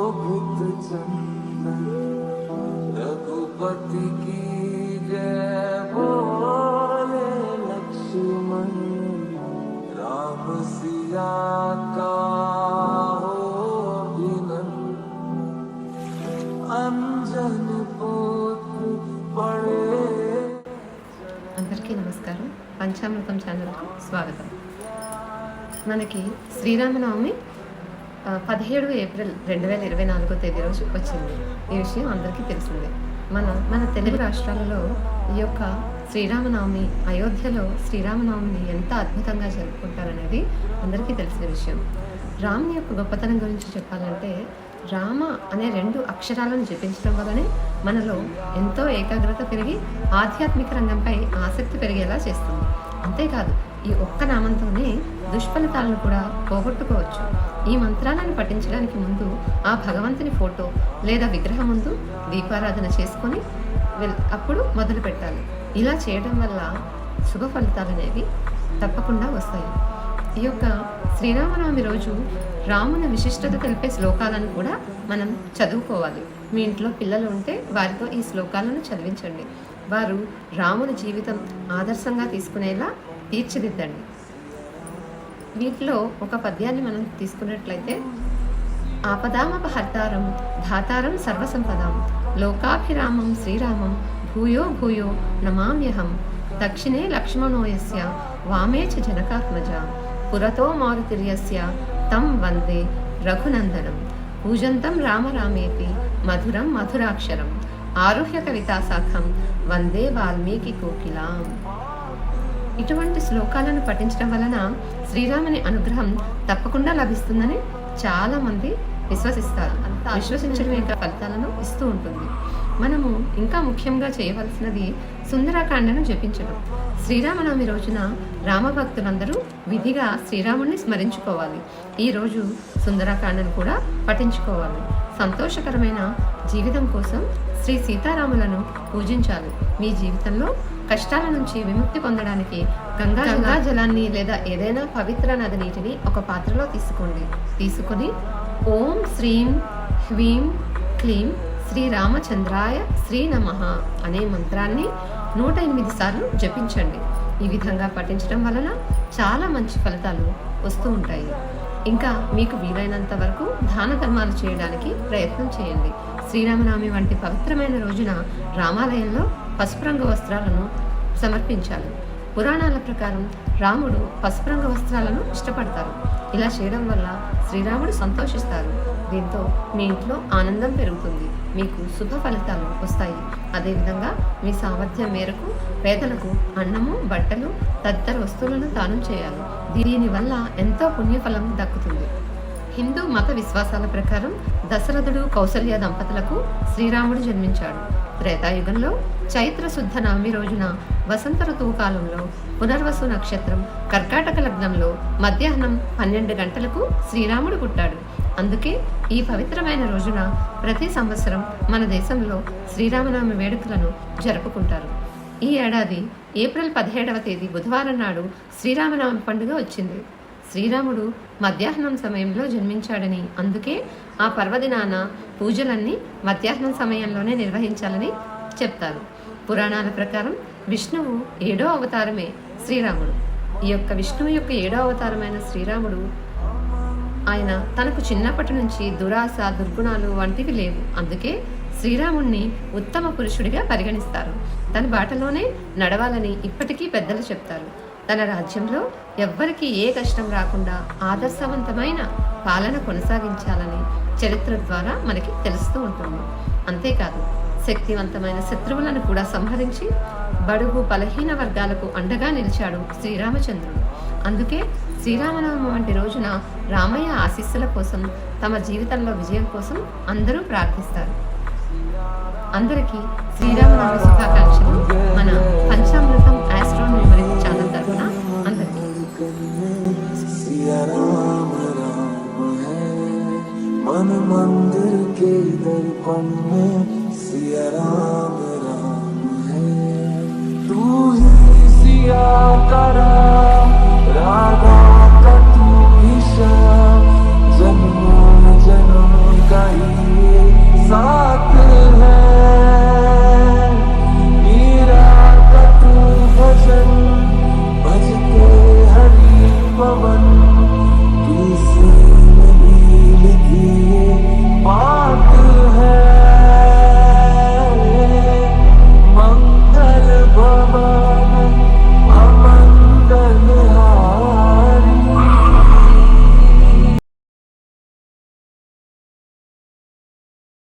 शोभित चंदन रघुपति की जय बोले लक्ष्मण राम सिया का हो अभिनंदन अंजन पुत्र पड़े। అందరికీ నమస్కారం. పంచామృతం ఛానల్కు స్వాగతం. మనకి శ్రీరామనవమి 17 ఏప్రిల్ 2024 తేదీ రోజు వచ్చింది. ఈ విషయం అందరికీ తెలిసిందే. మన తెలుగు రాష్ట్రాలలో ఈ యొక్క శ్రీరామనవమి, అయోధ్యలో శ్రీరామనవమిని ఎంత అద్భుతంగా జరుపుకుంటారనేది అందరికీ తెలిసిన విషయం. రాముని యొక్క గొప్పతనం గురించి చెప్పాలంటే, రామ అనే 2 అక్షరాలను జపించడం వల్లనే మనలో ఎంతో ఏకాగ్రత పెరిగి ఆధ్యాత్మిక రంగంపై ఆసక్తి పెరిగేలా చేస్తుంది. అంతేకాదు, ఈ ఒక్క నామంతోనే దుష్ఫలితాలను కూడా పోగొట్టుకోవచ్చు. ఈ మంత్రాలను పఠించడానికి ముందు ఆ భగవంతుని ఫోటో లేదా విగ్రహం ముందు దీపారాధన చేసుకొని అప్పుడు మొదలు పెట్టాలి. ఇలా చేయడం వల్ల శుభ ఫలితాలు అనేవి తప్పకుండా వస్తాయి. ఈ యొక్క శ్రీరామనవమి రోజు రాముని విశిష్టత తెలిపే శ్లోకాలను కూడా మనం చదువుకోవాలి. మీ ఇంట్లో పిల్లలు ఉంటే వారితో ఈ శ్లోకాలను చదివించండి. వారు రాముని జీవితం ఆదర్శంగా తీసుకునేలా తీర్చిదిద్దండి. వీటిలో ఒక పద్యాన్ని మనం తీసుకున్నట్లయితే, ఆపదామపహర్తారం ధాతారం సర్వసంపదాం లోకాభిరామం శ్రీరామం భూయో భూయో నమామ్యహం దక్షిణే లక్ష్మణోయస్య వామే చ జనకాత్మజ పురతో మారుతిర్యస్య తం వందే రఘునందనం పూజంతం రామ రామేతి మధురం మధురాక్షరం ఆరుహ్య కవితాశాఖం వందే వాల్మీకి కోకిలాం. ఇటువంటి శ్లోకాలను పఠించడం వలన శ్రీరాముని అనుగ్రహం తప్పకుండా లభిస్తుందని చాలా మంది విశ్వసిస్తారు. విశ్వసించడమే ఫలితాలను ఇస్తూ ఉంటుంది. మనము ఇంకా ముఖ్యంగా చేయవలసినది సుందరకాండను జపించడం. శ్రీరామనవమి రోజున రామభక్తులందరూ విధిగా శ్రీరాముని స్మరించుకోవాలి. ఈ రోజు సుందరకాండను కూడా పఠించుకోవాలి. సంతోషకరమైన జీవితం కోసం శ్రీ సీతారాములను పూజించాలి. మీ జీవితంలో కష్టాల నుంచి విముక్తి పొందడానికి గంగా జలాన్ని లేదా ఏదైనా పవిత్ర నది నీటిని ఒక పాత్రలో తీసుకొని ఓం శ్రీం హ్రీం క్లీం శ్రీరామచంద్రాయ శ్రీ నమః అనే మంత్రాన్ని 108 సార్లు జపించండి. ఈ విధంగా పఠించడం వలన చాలా మంచి ఫలితాలు వస్తూ ఉంటాయి. ఇంకా మీకు వీలైనంత వరకు దాన ధర్మాలు చేయడానికి ప్రయత్నం చేయండి. శ్రీరామనవమి వంటి పవిత్రమైన రోజున రామాలయంలో పసుపు రంగు వస్త్రాలను సమర్పించాలి. పురాణాల ప్రకారం రాముడు పసుపు రంగు వస్త్రాలను ఇష్టపడతారు. ఇలా చేయడం వల్ల శ్రీరాముడు సంతోషిస్తారు. దీంతో మీ ఇంట్లో ఆనందం పెరుగుతుంది, మీకు శుభ ఫలితాలు వస్తాయి. అదేవిధంగా మీ సామర్థ్యం మేరకు పేదలకు అన్నము, బట్టలు తదితర వస్తువులను దానం చేయాలి. దీనివల్ల ఎంతో పుణ్యఫలం దక్కుతుంది. హిందూ మత విశ్వాసాల ప్రకారం దశరథుడు, కౌసల్య దంపతులకు శ్రీరాముడు జన్మించాడు. త్రేతాయుగంలో చైత్ర శుద్ధ నవమి రోజున వసంత ఋతువు కాలంలో పునర్వసు నక్షత్రం కర్కాటక లగ్నంలో మధ్యాహ్నం 12 గంటలకు శ్రీరాముడు పుట్టాడు. అందుకే ఈ పవిత్రమైన రోజున ప్రతి సంవత్సరం మన దేశంలో శ్రీరామనవమి వేడుకలను జరుపుకుంటారు. ఈ ఏడాది ఏప్రిల్ 17వ తేదీ బుధవారం నాడు శ్రీరామనవమి పండుగ వచ్చింది. శ్రీరాముడు మధ్యాహ్నం సమయంలో జన్మించాడని, అందుకే ఆ పర్వదినాన పూజలన్నీ మధ్యాహ్నం సమయంలోనే నిర్వహించాలని చెప్తారు. పురాణాల ప్రకారం విష్ణువు 7వ అవతారమే శ్రీరాముడు. ఈ యొక్క విష్ణువు యొక్క 7వ అవతారమైన శ్రీరాముడు ఆయన తనకు చిన్నప్పటి నుంచి దురాశ, దుర్గుణాలు వంటివి లేవు. అందుకే శ్రీరాముణ్ణి ఉత్తమ పురుషుడిగా పరిగణిస్తారు. తన బాటలోనే నడవాలని ఇప్పటికీ పెద్దలు చెప్తారు. తన రాజ్యంలో ఎవ్వరికీ ఏ కష్టం రాకుండా ఆదర్శవంతమైన పాలన కొనసాగించాలని చరిత్ర ద్వారా మనకి తెలుస్తూ ఉంటుంది. అంతేకాదు, శక్తివంతమైన శత్రువులను కూడా సంహరించి బడుగు బలహీన వర్గాలకు అండగా నిలిచాడు శ్రీరామచంద్రుడు. అందుకే శ్రీరామనవమి వంటి రోజున రామయ్య ఆశీస్సుల కోసం, తమ జీవితంలో విజయం కోసం అందరూ ప్రార్థిస్తారు. అందరికీ శ్రీరామనవమి శుభాకాంక్షలు. మన పంచామృతం ఆస్ట్రోనమీ ఛానల్ తరఫున అందరికీ. मन मंदिर के दर्पण में सिया राम राम है, तू ही सिया का राम।